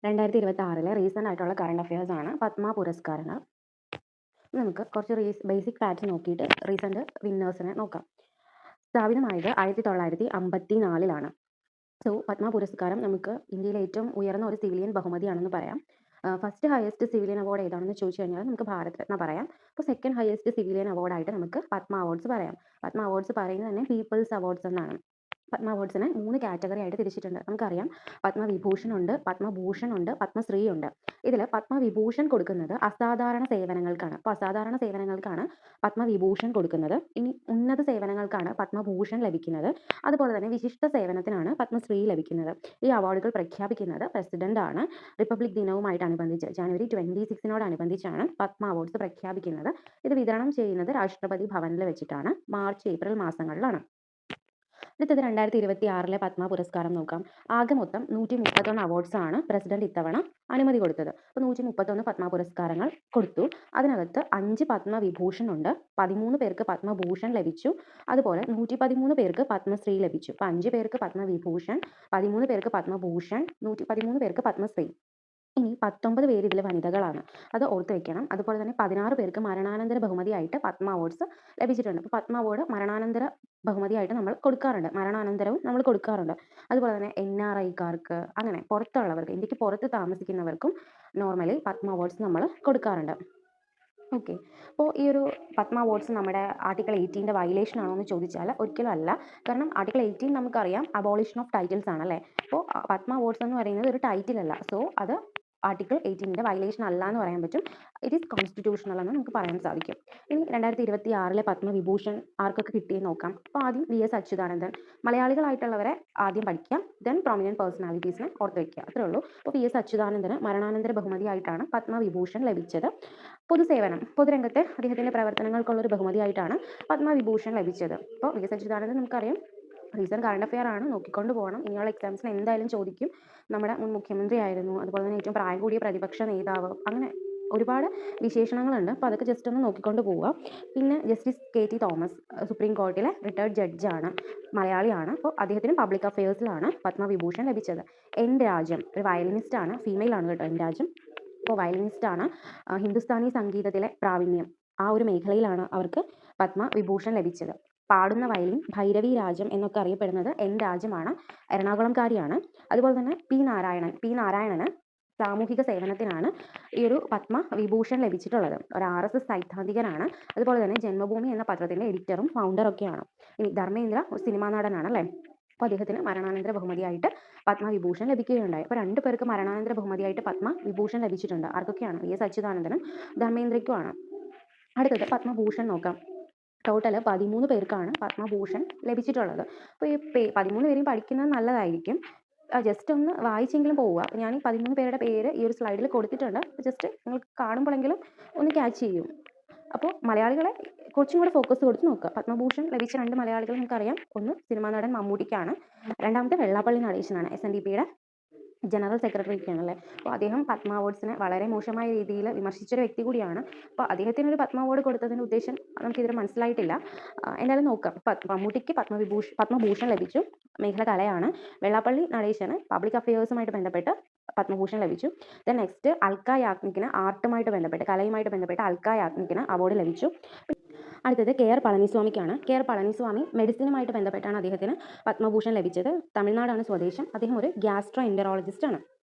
2026 recent ആയിട്ടുള്ള current affairs ആണ് പത്മ പുരസ്കാരങ്ങൾ. നമുക്ക് കുറച്ച് ബേസിക് ഫാക്ട്സ് നോക്കിയിട്ട് റീസെൻ്റ് വിന്നേഴ്സിനെ നോക്കാം. സ്ഥാപിതമായത് 1954 സോ പത്മ പുരസ്കാരം നമുക്ക് ഇന്ത്യയിലെ ഏറ്റവും ഉയർന്ന ഒരു സിവിലിയൻ ബഹുമതിയാണെന്ന് പറയാം. ഫസ്റ്റ് ഹയസ്റ്റ് സിവിലിയൻ അവാർഡ് ഏതാണെന്ന് ചോദിച്ചു കഴിഞ്ഞാൽ നമുക്ക് ഭാരത് രത്ന പറയാം. അപ്പോൾ സെക്കൻഡ് ഹയസ്റ്റ് സിവിലിയൻ അവാർഡായിട്ട് നമുക്ക് പത്മ അവാർഡ്സ് പറയാം. പത്മ അവാർഡ്സ് പറയുന്നത് തന്നെ പീപ്പിൾസ് അവാർഡ്സ് എന്നാണ്. പത്മ അവാർഡ്സിനെ 3 കാറ്റഗറി ആയിട്ട് തിരിച്ചിട്ടുണ്ട്. നമുക്കറിയാം പത്മവിഭൂഷൺ ഉണ്ട്, പത്മഭൂഷൺ ഉണ്ട്, പത്മശ്രീ ഉണ്ട്. ഇതിൽ പത്മവിഭൂഷൺ കൊടുക്കുന്നത് അസാധാരണ സേവനങ്ങൾക്കാണ്. അപ്പോൾ അസാധാരണ സേവനങ്ങൾക്കാണ് പത്മവിഭൂഷൺ കൊടുക്കുന്നത്. ഇനി ഉന്നത സേവനങ്ങൾക്കാണ് പത്മഭൂഷൺ ലഭിക്കുന്നത്. അതുപോലെ തന്നെ വിശിഷ്ട സേവനത്തിനാണ് പത്മശ്രീ ലഭിക്കുന്നത്. ഈ അവാർഡുകൾ പ്രഖ്യാപിക്കുന്നത് പ്രസിഡന്റ് ആണ്. റിപ്പബ്ലിക് ദിനവുമായിട്ടനുബന്ധിച്ച് ജനുവരി 26 പത്മ അവാർഡ്സ് പ്രഖ്യാപിക്കുന്നത്. ഇത് വിതരണം ചെയ്യുന്നത് രാഷ്ട്രപതി ഭവനിൽ വെച്ചിട്ടാണ്. മാർച്ച് ഏപ്രിൽ മാസങ്ങളിലാണ്. അടുത്തത് 2026 പത്മ പുരസ്കാരം നോക്കാം. ആകെ മൊത്തം 131 അവാർഡ്സ് ആണ് പ്രസിഡന്റ് ഇത്തവണ അനുമതി കൊടുത്തത്. അപ്പോൾ 131 പത്മ പുരസ്കാരങ്ങൾ കൊടുത്തു. അതിനകത്ത് 5 പത്മവിഭൂഷൺ ഉണ്ട്, 13 പേർക്ക് പത്മഭൂഷൺ ലഭിച്ചു. അതുപോലെ 113 പേർക്ക് പത്മശ്രീ ലഭിച്ചു. അപ്പോൾ 5 പേർക്ക് പത്മവിഭൂഷൺ, 13 പേർക്ക് പത്മഭൂഷൺ, 113 പേർക്ക് പത്മശ്രീ. ഇനി 19 പേര് ഇതിൽ വനിതകളാണ്, അത് ഓർത്ത് വെക്കണം. അതുപോലെ തന്നെ 16 പേർക്ക് മരണാനന്തര ബഹുമതിയായിട്ട് പത്മ അവാർഡ്സ് ലഭിച്ചിട്ടുണ്ട്. അപ്പോൾ പത്മ അവാർഡ് മരണാനന്തര ബഹുമതിയായിട്ട് നമ്മൾ കൊടുക്കാറുണ്ട്, മരണാനന്തരവും നമ്മൾ കൊടുക്കാറുണ്ട്. അതുപോലെ തന്നെ NRIക്കാർക്ക്, അങ്ങനെ പുറത്തുള്ളവർക്ക്, ഇന്ത്യക്ക് പുറത്ത് താമസിക്കുന്നവർക്കും നോർമലി പത്മ അവാർഡ്സ് നമ്മൾ കൊടുക്കാറുണ്ട്. ഓക്കെ, അപ്പോൾ ഈ ഒരു പത്മ അവാർഡ്സ് നമ്മുടെ ആർട്ടിക്കിൾ 18 വയലേഷൻ ആണോ എന്ന് ചോദിച്ചാൽ ഒരിക്കലും അല്ല. കാരണം ആർട്ടിക്കിൾ 18 നമുക്കറിയാം അബോളിഷൻ ഓഫ് ടൈറ്റിൽസ് ആണല്ലേ. അപ്പോൾ പത്മ അവാർഡ്സ് എന്ന് പറയുന്നത് ഒരു ടൈറ്റിൽ അല്ല. സോ അത് ആർട്ടിക്കിൾ 18 വയലേഷൻ അല്ല എന്ന് പറയാൻ പറ്റും. ഇറ്റ് ഈസ് കോൺസ്റ്റിറ്റ്യൂഷണൽ എന്ന് നമുക്ക് പറയാൻ സാധിക്കും. ഇനി 2026 പത്മവിഭൂഷൺ ആർക്കൊക്കെ കിട്ടിയെന്ന് നോക്കാം. അപ്പോൾ ആദ്യം VS അച്യുതാനന്ദൻ. മലയാളികളായിട്ടുള്ളവരെ ആദ്യം പഠിക്കാം, ദെൻ പ്രോമിനൻറ്റ് പേഴ്സണാലിറ്റീസിനെ ഓർത്ത് വയ്ക്കുക, അത്രേ ഉള്ളൂ. അപ്പോൾ VS അച്യുതാനന്ദന് മരണാനന്തര ബഹുമതിയായിട്ടാണ് പത്മവിഭൂഷൺ ലഭിച്ചത്. പൊതുരംഗത്തെ അദ്ദേഹത്തിൻ്റെ പ്രവർത്തനങ്ങൾക്കുള്ളൊരു ബഹുമതിയായിട്ടാണ് പത്മവിഭൂഷൺ ലഭിച്ചത്. അപ്പോൾ VS അച്യുതാനന്ദൻ നമുക്കറിയാം റീസെൻറ്റ് കറണ്ട് അഫെയർ ആണ്, നോക്കിക്കൊണ്ട് പോകണം. ഇനിയുള്ള എക്സാംസിന് എന്തായാലും ചോദിക്കും. നമ്മുടെ മുൻ മുഖ്യമന്ത്രി ആയിരുന്നു, അതുപോലെ തന്നെ ഏറ്റവും പ്രായം കൂടിയ പ്രതിപക്ഷ നേതാവ്, അങ്ങനെ ഒരുപാട് വിശേഷണങ്ങളുണ്ട്. അപ്പോൾ അതൊക്കെ ജസ്റ്റ് ഒന്ന് നോക്കിക്കൊണ്ട് പോവുക. പിന്നെ ജസ്റ്റിസ് KT തോമസ്, സുപ്രീം കോടതിയിലെ റിട്ടയർഡ് ജഡ്ജാണ്, മലയാളിയാണ്. അപ്പോൾ അദ്ദേഹത്തിന് പബ്ലിക് അഫയേഴ്സിലാണ് പത്മവിഭൂഷൺ ലഭിച്ചത്. N രാജം ഒരു വയലിനിസ്റ്റാണ്, ഫീമെയിൽ ആണ് കേട്ടോ. N രാജം ഇപ്പോൾ വയലിനിസ്റ്റാണ്. ഹിന്ദുസ്ഥാനി സംഗീതത്തിലെ പ്രാവീണ്യം, ആ ഒരു മേഖലയിലാണ് അവർക്ക് പത്മവിഭൂഷൺ ലഭിച്ചത്. പാടുന്ന വയലിൻ ഭൈരവി രാജം എന്നൊക്കെ അറിയപ്പെടുന്നത് N രാജമാണ്, എറണാകുളംകാരിയാണ്. അതുപോലെ തന്നെ പി നാരായണന് സാമൂഹിക സേവനത്തിനാണ് ഈ ഒരു പത്മവിഭൂഷൺ ലഭിച്ചിട്ടുള്ളത്. ഒരു RSS സൈദ്ധാന്തികനാണ്. അതുപോലെ തന്നെ ജന്മഭൂമി എന്ന പത്രത്തിൻ്റെ എഡിറ്ററും ഫൗണ്ടറൊക്കെയാണ്. ഇനി ധർമ്മേന്ദ്ര ഒരു സിനിമാ നടനാണ് അല്ലേ. അപ്പോൾ അദ്ദേഹത്തിന് മരണാനന്തര ബഹുമതിയായിട്ട് പത്മവിഭൂഷൺ ലഭിക്കുകയുണ്ടായി. അപ്പോൾ 2 പേർക്ക് മരണാനന്തര ബഹുമതിയായിട്ട് പത്മവിഭൂഷൺ ലഭിച്ചിട്ടുണ്ട്. ആർക്കൊക്കെയാണ്? VS അച്യുതാനന്ദനും ധർമ്മേന്ദ്രയ്ക്കുമാണ്. അടുത്തത് പത്മഭൂഷൺ നോക്കാം. ടോട്ടൽ 13 പേർക്കാണ് പത്മഭൂഷൺ ലഭിച്ചിട്ടുള്ളത്. അപ്പോൾ ഈ 13 പേരും പഠിക്കുന്നത് നല്ലതായിരിക്കും. ജസ്റ്റ് ഒന്ന് വായിച്ചെങ്കിലും പോവുക. അപ്പോൾ ഞാൻ ഈ 13 പേരുടെ പേര് ഈ ഒരു സ്ലൈഡിൽ കൊടുത്തിട്ടുണ്ട്. ജസ്റ്റ് നിങ്ങൾക്ക് കാണുമ്പോഴെങ്കിലും ഒന്ന് ക്യാച്ച് ചെയ്യും. അപ്പോൾ മലയാളികളെ കുറച്ചും കൂടെ ഫോക്കസ് കൊടുത്ത് നോക്കുക. പത്മഭൂഷൺ ലഭിച്ച 2 മലയാളികൾ നമുക്കറിയാം. ഒന്ന് സിനിമാ നടൻ മമ്മൂട്ടിക്കാണ്, രണ്ടാമത്തെ വെള്ളാപ്പള്ളി നടേശനാണ്, SNDPയുടെ ജനറൽ സെക്രട്ടറിക്കാണല്ലേ. അപ്പോൾ അദ്ദേഹം പത്മ അവാർഡ്സിനെ വളരെ മോശമായ രീതിയിൽ വിമർശിച്ചൊരു വ്യക്തി കൂടിയാണ്. അപ്പോൾ അദ്ദേഹത്തിന് ഒരു പത്മ അവാർഡ് കൊടുത്തതിൻ്റെ ഉദ്ദേശം നമുക്കിതുവരെ മനസ്സിലായിട്ടില്ല. എന്തായാലും നോക്കാം. മമ്മൂട്ടിക്ക് പത്മഭൂഷൺ ലഭിച്ചു, മേഖല കലയാണ്. വെള്ളാപ്പള്ളി നടേശന് പബ്ലിക് അഫയേഴ്സുമായിട്ട് ബന്ധപ്പെട്ട് പത്മഭൂഷൺ ലഭിച്ചു. ദെൻ നെക്സ്റ്റ് അൽക്ക യാഗ്നിക്കിന് ആർട്ടുമായിട്ട് ബന്ധപ്പെട്ട്, കലയുമായിട്ട് ബന്ധപ്പെട്ട് അൽക്ക യാഗ്നിക്കിന് അവാർഡ് ലഭിച്ചു. അടുത്തത് KR പളനിസ്വാമിക്കാണ്. KR പളനിസ്വാമി മെഡിസിനുമായിട്ട് ബന്ധപ്പെട്ടാണ് അദ്ദേഹത്തിന് പത്മഭൂഷൺ ലഭിച്ചത്. തമിഴ്നാടാണ് സ്വദേശം. അദ്ദേഹം ഒരു ഗ്യാസ്ട്രോ എൻറ്ററോളജിസ്റ്റ് ആണ്.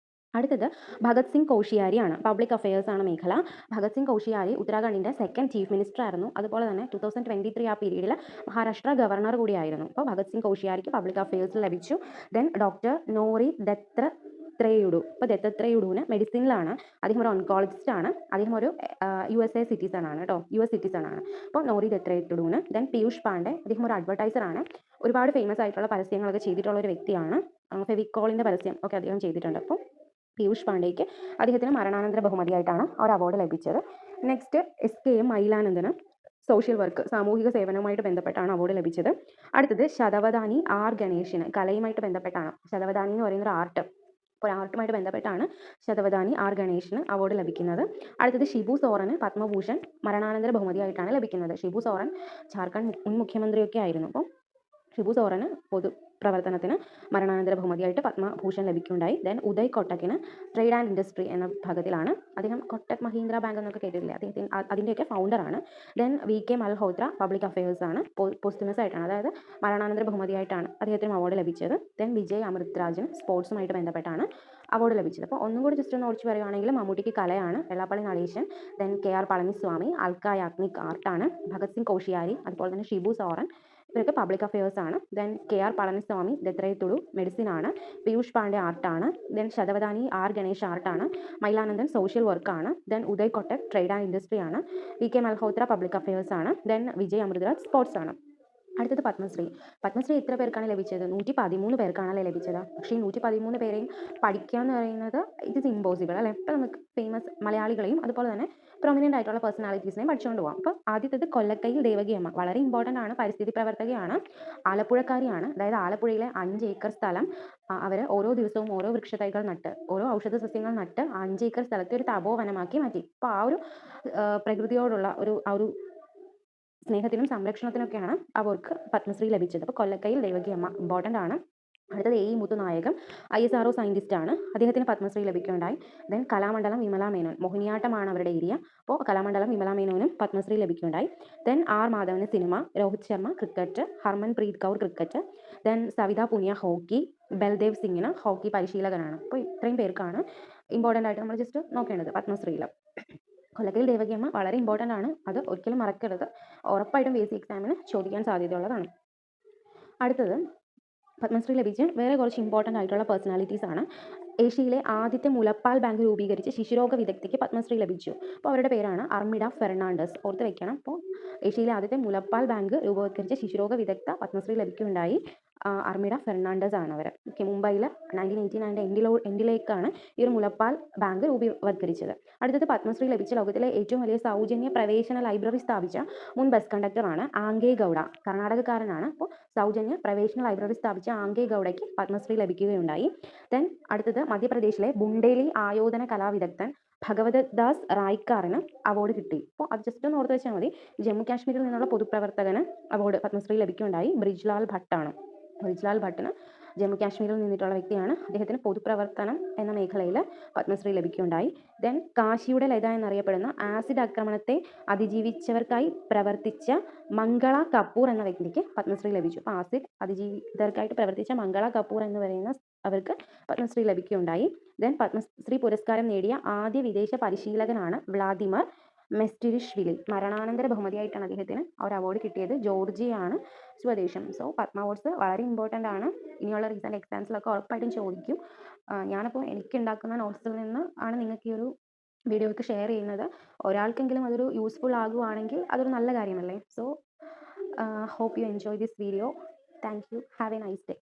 അടുത്തത് ഭഗത് സിംഗ് കോഷിയാരിയാണ്. പബ്ലിക് അഫയേഴ്സ് ആണ് മേഖല. ഭഗത് സിംഗ് കോഷിയാരി ഉത്തരാഖണ്ഡിൻ്റെ സെക്കൻഡ് ചീഫ് മിനിസ്റ്റർ ആയിരുന്നു. അതുപോലെ തന്നെ 2023 ആ പീരീഡിൽ മഹാരാഷ്ട്ര ഗവർണർ കൂടിയായിരുന്നു. അപ്പോൾ ഭഗത് സിംഗ് കോഷിയാരിക്ക് പബ്ലിക് അഫയേഴ്സിൽ ലഭിച്ചു. Then doctor Nori Dattatreyudu. ഇപ്പോൾ ദത്തത്രേയുഡുവിന് മെഡിസിനിലാണ്. അദ്ദേഹം ഒരു ഓൺകോളജിസ്റ്റ് ആണ്. അദ്ദേഹം ഒരു USA സിറ്റിസൺ ആണ് കേട്ടോ, US സിറ്റിസൺ ആണ്. അപ്പോൾ നോറി ദത്തത്രേയുഡുവിന്. ദെൻ പീയൂഷ് പാണ്ഡെ, അദ്ദേഹം ഒരു അഡ്വർടൈസർ ആണ്. ഒരുപാട് ഫേമസ് ആയിട്ടുള്ള പരസ്യങ്ങളൊക്കെ ചെയ്തിട്ടുള്ള ഒരു വ്യക്തിയാണ്. ഫെവിക്കോളിൻ്റെ പരസ്യം ഒക്കെ അദ്ദേഹം ചെയ്തിട്ടുണ്ട്. അപ്പോൾ പീയൂഷ് പാണ്ഡെയ്ക്ക് അദ്ദേഹത്തിന് മരണാനന്തര ബഹുമതിയായിട്ടാണ് ഒരു അവാർഡ് ലഭിച്ചത്. നെക്സ്റ്റ് SKM മൈലാനന്ദന് സോഷ്യൽ വർക്ക്, സാമൂഹിക സേവനവുമായിട്ട് ബന്ധപ്പെട്ടാണ് അവാർഡ് ലഭിച്ചത്. അടുത്തത് ശതവദാനി R ഗണേഷിന് കലയുമായിട്ട് ബന്ധപ്പെട്ടാണ്. ശതവദാനി എന്ന് പറയുന്ന ഒരു ആർട്ട്, അപ്പോൾ ആർട്ടുമായിട്ട് ബന്ധപ്പെട്ടാണ് ശതവദാനി R ഗണേഷിന് അവാർഡ് ലഭിക്കുന്നത്. അടുത്തത് ഷിബു സോറന് പത്മഭൂഷൺ മരണാനന്തര ബഹുമതിയായിട്ടാണ് ലഭിക്കുന്നത്. ഷിബു സോറൻ ജാർഖണ്ഡ് മുൻ മുഖ്യമന്ത്രിയൊക്കെ ആയിരുന്നു. അപ്പോൾ ഷിബു സോറന് പ്രവർത്തനത്തിന് മരണാനന്തര ബഹുമതിയായിട്ട് പത്മഭൂഷൺ ലഭിക്കുകയുണ്ടായി. ദെൻ ഉദയ് കൊട്ടക്കിന് ട്രേഡ് ആൻഡ് ഇൻഡസ്ട്രി എന്ന വിഭാഗത്തിലാണ്. അദ്ദേഹം കൊട്ടക് മഹീന്ദ്ര ബാങ്ക് എന്നൊക്കെ കേട്ടിട്ടില്ലേ, അദ്ദേഹത്തിന് അതിൻ്റെയൊക്കെ ഫൗണ്ടറാണ്. Then VK Malhotra public affairs ആണ്, പോസ്റ്റുമസ് ആയിട്ടാണ്, അതായത് മരണാനന്തര ബഹുമതിയായിട്ടാണ് അദ്ദേഹത്തിന് അവാർഡ് ലഭിച്ചത്. ദെൻ വിജയ് അമൃത്രാജിന് സ്പോർട്സുമായിട്ട് ബന്ധപ്പെട്ടാണ് അവാർഡ് ലഭിച്ചത്. അപ്പോൾ ഒന്നും കൂടി ജസ്റ്റ് ഒന്ന് ഓടിച്ച് പറയുകയാണെങ്കിൽ മമ്മൂട്ടിക്ക് കലയാണ്, വെള്ളാപ്പള്ളി നടേശൻ, ദെൻ KR പളനിസ്വാമി ആൽക്ക യാഗ്നിക് ആർട്ടാണ്, ഭഗത് സിംഗ് കോഷിയാരി, അതുപോലെ തന്നെ ഷിബു സോറൻ ഇവരൊക്കെ പബ്ലിക് അഫയേഴ്സ് ആണ്. ദെൻ KR പളനിസ്വാമി ദത്രേയ് തുളു മെഡിസിൻ ആണ്, പീയൂഷ് പാണ്ഡെ ആർട്ടാണ്, ദെൻ ശതവതാനി R ഗണേഷ് ആർട്ടാണ്, മൈലാനന്ദൻ സോഷ്യൽ വർക്കാണ്, then Uday Kotak trade and industry ആണ്, VK മൽഹോത്ര പബ്ലിക് അഫയേഴ്സ് ആണ്, ദെൻ വിജയ് അമൃതരാജ് സ്പോർട്സ് ആണ്. അടുത്തത് പത്മശ്രീ. പത്മശ്രീ എത്ര പേർക്കാണ് ലഭിച്ചത്? 113 പേർക്കാണല്ലേ ലഭിച്ചത്. പക്ഷേ ഈ 113 പേരെയും പഠിക്കുക എന്ന് പറയുന്നത് ഇറ്റ് ഇസ് ഇമ്പോസിബിൾ അല്ലേ. ഇപ്പോൾ നമുക്ക് ഫേമസ് മലയാളികളെയും അതുപോലെ തന്നെ പ്രൊമിനൻ്റ് ആയിട്ടുള്ള പേഴ്സണാലിറ്റീസിനെയും പഠിച്ചുകൊണ്ട് പോകാം. അപ്പോൾ ആദ്യത്തേത് കൊല്ലക്കയിൽ ദേവകിയമ്മ, വളരെ ഇമ്പോർട്ടൻ്റ് ആണ്, പരിസ്ഥിതി പ്രവർത്തകയാണ്, ആലപ്പുഴക്കാരിയാണ്. അതായത് ആലപ്പുഴയിലെ 5 ഏക്കർ സ്ഥലം അവർ ഓരോ ദിവസവും ഓരോ വൃക്ഷത്തൈകൾ നട്ട്, ഓരോ ഔഷധ സസ്യങ്ങൾ നട്ട് 5 ഏക്കർ സ്ഥലത്തെ ഒരു തപോവനമാക്കി മാറ്റി. അപ്പോൾ ആ ഒരു പ്രകൃതിയോടുള്ള ഒരു സ്നേഹത്തിനും സംരക്ഷണത്തിനൊക്കെയാണ് അവർക്ക് പത്മശ്രീ ലഭിച്ചത്. അപ്പോൾ കൊല്ലക്കയിൽ ദേവകിയമ്മ ഇമ്പോർട്ടൻ്റ് ആണ്. അടുത്തത് AE മുത്തുനായകം, ISRO സയൻറ്റിസ്റ്റ് ആണ്, അദ്ദേഹത്തിന് പത്മശ്രീ ലഭിക്കുകയുണ്ടായി. ദെൻ കലാമണ്ഡലം വിമല മേനോൻ, മോഹിനിയാട്ടമാണ് അവരുടെ ഏരിയ, അപ്പോൾ കലാമണ്ഡലം വിമല മേനോനും പത്മശ്രീ ലഭിക്കുകയുണ്ടായി. Then R Madhavan cinema, Rohit Sharma cricket, Harmanpreet Kaur cricket, then Savita Punia hockey, Baldev സിംഗിന് ഹോക്കി പരിശീലകനാണ്. അപ്പോൾ ഇത്രയും പേർക്കാണ് ഇമ്പോർട്ടൻ്റ് ആയിട്ട് നമ്മൾ ജസ്റ്റ് നോക്കേണ്ടത് പത്മശ്രീയിൽ. കൊല്ലക്കയിൽ ദേവകിയമ്മ വളരെ ഇമ്പോർട്ടൻ്റ് ആണ്, അത് ഒരിക്കലും മറക്കരുത്, ഉറപ്പായിട്ടും BSc എക്സാമിന് ചോദിക്കാൻ സാധ്യതയുള്ളതാണ്. അടുത്തത് പത്മശ്രീ ലഭിച്ച വേറെ കുറച്ച് ഇമ്പോർട്ടൻ്റ് ആയിട്ടുള്ള പേഴ്സണാലിറ്റീസ് ആണ്. ഏഷ്യയിലെ ആദ്യത്തെ മുലപ്പാൽ ബാങ്ക് രൂപീകരിച്ച് ശിശുരോഗ വിദഗ്ധയ്ക്ക് പത്മശ്രീ ലഭിച്ചു. അപ്പോൾ അവരുടെ പേരാണ് അർമിഡ ഫെർണാണ്ടസ്, ഓർത്ത് വെക്കണം. അപ്പോൾ ഏഷ്യയിലെ ആദ്യത്തെ മുലപ്പാൽ ബാങ്ക് രൂപവത്കരിച്ച ശിശുരോഗ വിദഗ്ധ പത്മശ്രീ ലഭിക്കുകയുണ്ടായി. അർമിഡ ഫെർണാണ്ടസ് ആണ് അവർ. മുംബൈയിൽ 1989 എൻഡിലേക്കാണ് ഈ ഒരു മുലപ്പാൽ ബാങ്ക് രൂപവത്കരിച്ചത്. അടുത്തത് പത്മശ്രീ ലഭിച്ച ലോകത്തിലെ ഏറ്റവും വലിയ സൗജന്യ പ്രവേശന ലൈബ്രറി സ്ഥാപിച്ച മുൻ ബസ് കണ്ടക്ടറാണ് ആംഗെ ഗൗഡ, കർണാടകക്കാരനാണ്. അപ്പോൾ സൗജന്യ പ്രവേശന ലൈബ്രറി സ്ഥാപിച്ച ആംഗെ ഗൗഡയ്ക്ക് പത്മശ്രീ ലഭിക്കുകയുണ്ടായി. ദെൻ അടുത്തത് മധ്യപ്രദേശിലെ ബുണ്ടേലി ആയോധന കലാവിദഗ്ധൻ ഭഗവത് ദാസ് റായ്ക്കാറിന് അവാർഡ് കിട്ടി. അപ്പോൾ അത് ജസ്റ്റ് ഒന്ന് ഓർത്ത് വെച്ചാൽ മതി. ജമ്മു കാശ്മീരിൽ നിന്നുള്ള പൊതുപ്രവർത്തകന് അവാർഡ് പത്മശ്രീ ലഭിക്കുകയുണ്ടായി. ബ്രിജ്ലാൽ ഭട്ടാണ്. ബ്രിജ്ലാൽ ഭട്ടിന് ജമ്മു കാശ്മീരിൽ നിന്നിട്ടുള്ള വ്യക്തിയാണ്. അദ്ദേഹത്തിന് പൊതുപ്രവർത്തനം എന്ന മേഖലയിൽ പത്മശ്രീ ലഭിക്കുകയുണ്ടായി. ദെൻ കാശിയുടെ ലത എന്നറിയപ്പെടുന്ന ആസിഡ് ആക്രമണത്തെ അതിജീവിച്ചവർക്കായി പ്രവർത്തിച്ച മംഗള കപൂർ എന്ന വ്യക്തിക്ക് പത്മശ്രീ ലഭിച്ചു. അപ്പോൾ ആസിഡ് അതിജീവിതർക്കായിട്ട് പ്രവർത്തിച്ച മംഗള കപൂർ എന്ന് പറയുന്ന അവർക്ക് പത്മശ്രീ ലഭിക്കുകയുണ്ടായി. ദെൻ പത്മശ്രീ പുരസ്കാരം നേടിയ ആദ്യ വിദേശ പരിശീലകനാണ് വ്ളാദിമർ മെസ്റ്റിരിഷ്വിലി. മരണാനന്തര ബഹുമതിയായിട്ടാണ് അദ്ദേഹത്തിന് ഒരു അവാർഡ് കിട്ടിയത്. ജോർജിയാണ് സ്വദേശം. സോ പത്മ അവാർഡ്സ് വളരെ ഇമ്പോർട്ടൻ്റ് ആണ്. ഇനിയുള്ള റീസെൻറ്റ് എക്സാംസിലൊക്കെ ഉറപ്പായിട്ടും ചോദിക്കും. ഞാനപ്പോൾ എനിക്ക് ഉണ്ടാക്കുന്ന നോട്ട്സിൽ നിന്ന് ആണ് നിങ്ങൾക്ക് ഈ ഒരു വീഡിയോ ഒക്കെ ഷെയർ ചെയ്യുന്നത്. ഒരാൾക്കെങ്കിലും അതൊരു യൂസ്ഫുൾ ആകുവാണെങ്കിൽ അതൊരു നല്ല കാര്യമല്ലേ. So hope you enjoy this video. Thank you. Have a nice day.